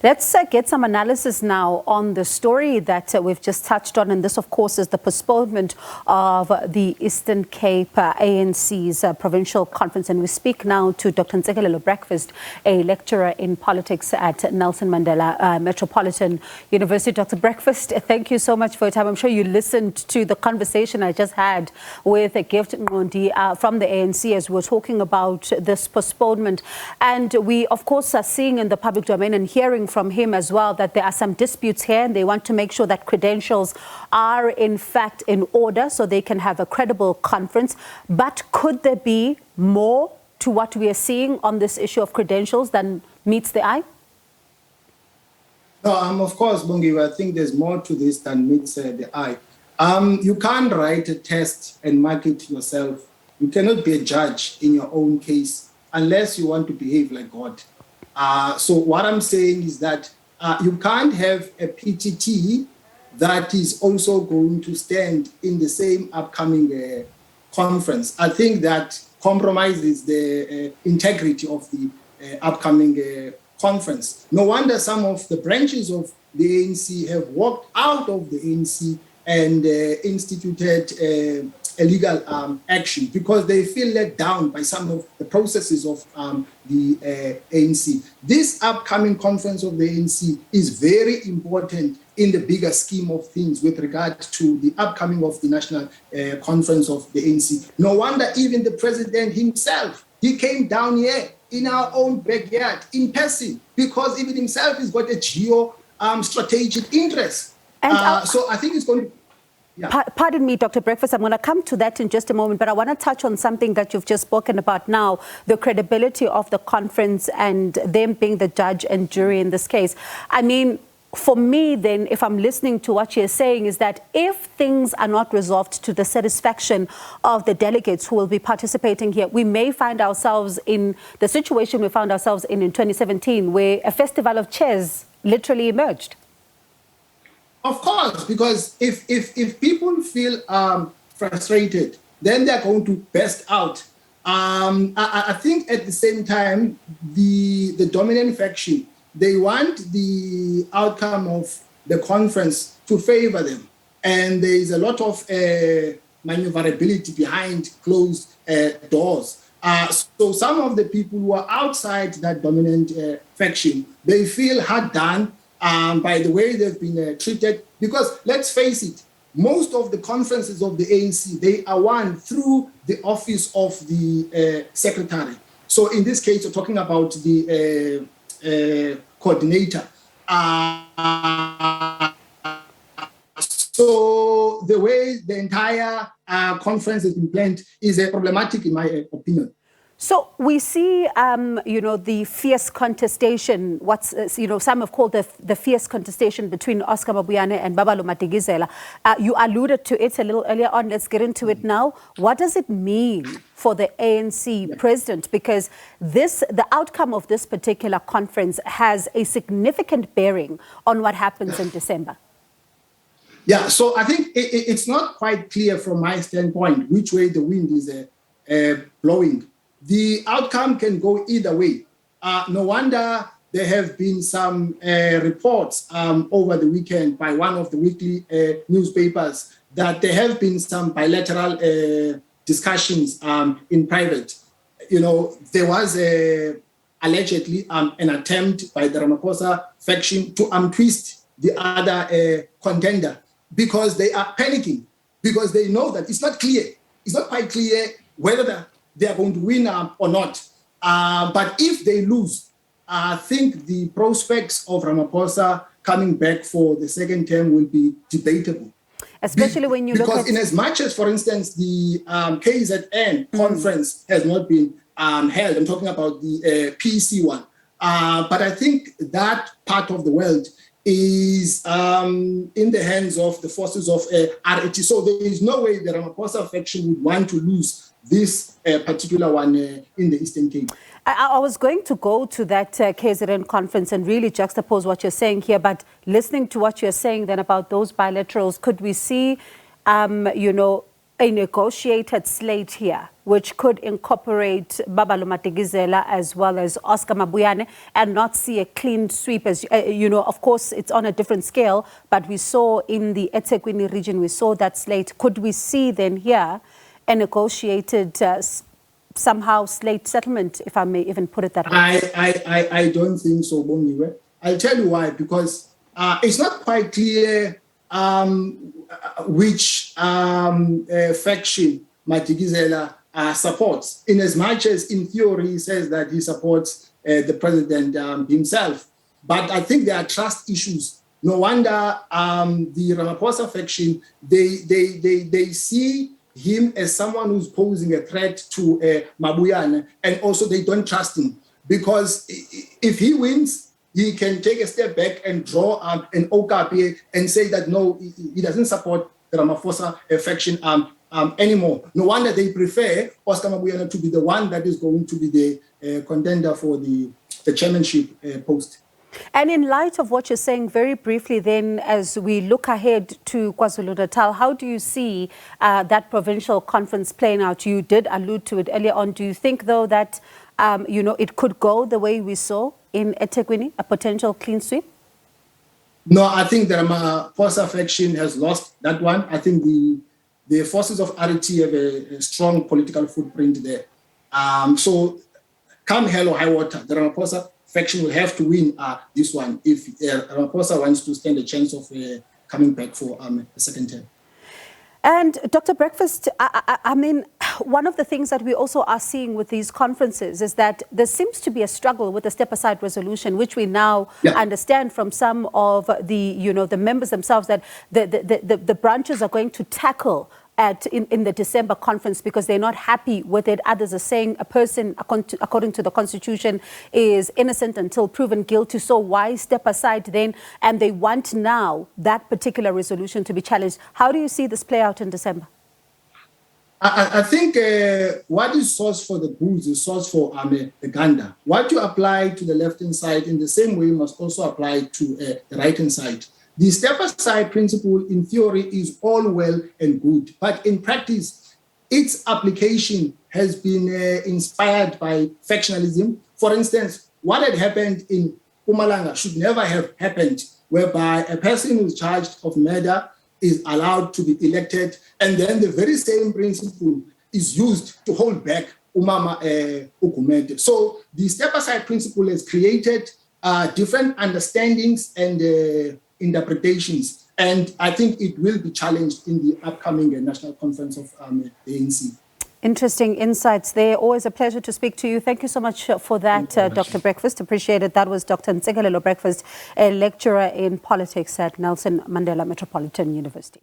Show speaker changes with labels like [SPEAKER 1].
[SPEAKER 1] Let's get some analysis now on the story that we've just touched on. And this, of course, is the postponement of the Eastern Cape ANC's provincial conference. And we speak now to Dr Ntsikelelo Breakfast, a lecturer in politics at Nelson Mandela Metropolitan University. Dr. Breakfast, thank you so much for your time. I'm sure you listened to the conversation I just had with Gift Ngondi from the ANC as we were talking about this postponement. And we, of course, are seeing in the public domain and hearing from him as well that there are some disputes here, and they want to make sure that credentials are in fact in order so they can have a credible conference. But could there be more to what we are seeing on this issue of credentials than meets the eye?
[SPEAKER 2] No, of course, Bongi, I think there's more to this than meets the eye. You can't write a test and mark it yourself. You cannot be a judge in your own case unless you want to behave like God. So what I'm saying is that you can't have a PTT that is also going to stand in the same upcoming conference. I think that compromises the integrity of the upcoming conference. No wonder some of the branches of the ANC have walked out of the ANC and instituted a legal action because they feel let down by some of the processes of the ANC. This upcoming conference of the ANC is very important in the bigger scheme of things with regard to the upcoming of the national conference of the ANC. No wonder even the president himself, he came down here in our own backyard in person because even himself has got a geo-strategic interest. So I think it's going to... Yeah.
[SPEAKER 1] Pardon me, Dr. Breakfast, I'm going to come to that in just a moment, but I want to touch on something that you've just spoken about now, the credibility of the conference and them being the judge and jury in this case. I mean, for me then, if I'm listening to what you're saying, is that if things are not resolved to the satisfaction of the delegates who will be participating here, we may find ourselves in the situation we found ourselves in 2017, where a festival of chairs literally emerged.
[SPEAKER 2] Of course, because if people feel frustrated, then they're going to burst out. I think at the same time, the dominant faction, they want the outcome of the conference to favor them. And there is a lot of maneuverability behind closed doors. So some of the people who are outside that dominant faction, they feel hard done by the way they've been treated. Because let's face it, most of the conferences of the ANC, they are won through the office of the secretary. So in this case, we're talking about the coordinator. So the way the entire conference has been planned is problematic in my opinion.
[SPEAKER 1] So we see, the fierce contestation, some have called the fierce contestation between Oscar Mabuyane and Babalo Matigizela. You alluded to it a little earlier on. Let's get into it now. What does it mean for the ANC president? Because the outcome of this particular conference has a significant bearing on what happens in December.
[SPEAKER 2] Yeah, so I think it's not quite clear from my standpoint which way the wind is blowing. The outcome can go either way. No wonder there have been some reports over the weekend by one of the weekly newspapers that there have been some bilateral discussions in private. There was allegedly an attempt by the Ramaphosa faction to untwist the other contender because they are panicking, because they know that it's not clear. It's not quite clear whether they are going to win or not. But if they lose, I think the prospects of Ramaphosa coming back for the second term will be debatable.
[SPEAKER 1] Especially when you look at...
[SPEAKER 2] Because in as much as, for instance, the KZN conference has not been held, I'm talking about the PC one. But I think that part of the world is in the hands of the forces of RET. So there is no way the Ramaphosa faction would want to lose this particular one in the Eastern Cape.
[SPEAKER 1] I was going to go to that KZN conference and really juxtapose what you're saying here, but listening to what you're saying then about those bilaterals, could we see, a negotiated slate here, which could incorporate Babalo Matekizela as well as Oscar Mabuyane and not see a clean sweep? As you know, of course, it's on a different scale, but we saw in the eThekwini region, we saw that slate. Could we see then here a negotiated somehow slate settlement, if I may even put it that way?
[SPEAKER 2] I don't think so, Bongiwe. I'll tell you why, because it's not quite clear which faction Matekizela supports, in as much as in theory he says that he supports the president himself. But I think there are trust issues. No wonder the Ramaphosa faction, they see him as someone who's posing a threat to Mabuyane, and also they don't trust him, because if he wins, he can take a step back and draw up an OKP and say that no, he doesn't support the Ramaphosa faction anymore. No wonder they prefer Oscar Mabuyane to be the one that is going to be the contender for the chairmanship post.
[SPEAKER 1] And in light of what you're saying, very briefly then, as we look ahead to KwaZulu-Natal, how do you see that provincial conference playing out? You did allude to it earlier on. Do you think, though, that it could go the way we saw in eThekwini, a potential clean sweep?
[SPEAKER 2] No, I think the Ramaphosa faction has lost that one. I think the forces of RT have a strong political footprint there. So come hell or high water, the Ramaphosa faction will have to win this one if Ramaphosa wants to stand a chance of coming back for a second term.
[SPEAKER 1] And Dr. Breakfast, I mean, one of the things that we also are seeing with these conferences is that there seems to be a struggle with the step-aside resolution, which we now understand from some of the, the members themselves, that the branches are going to tackle in the December conference because they're not happy with it. Others are saying a person, according to the Constitution, is innocent until proven guilty. So why step aside then? And they want now that particular resolution to be challenged. How do you see this play out in December?
[SPEAKER 2] I think what is source for the bulls is source for the gander. What you apply to the left-hand side in the same way must also apply to the right-hand side. The step-aside principle in theory is all well and good, but in practice, its application has been inspired by factionalism. For instance, what had happened in Mpumalanga should never have happened, whereby a person who's charged of murder is allowed to be elected, and then the very same principle is used to hold back Umama Ugumente. So the step-aside principle has created different understandings and interpretations, and I think it will be challenged in the upcoming National Conference of the ANC.
[SPEAKER 1] Interesting insights there. Always a pleasure to speak to you. Thank you so much for that, Dr. Breakfast. Appreciate it. That was Dr. Ntsikelelo Breakfast, a lecturer in politics at Nelson Mandela Metropolitan University.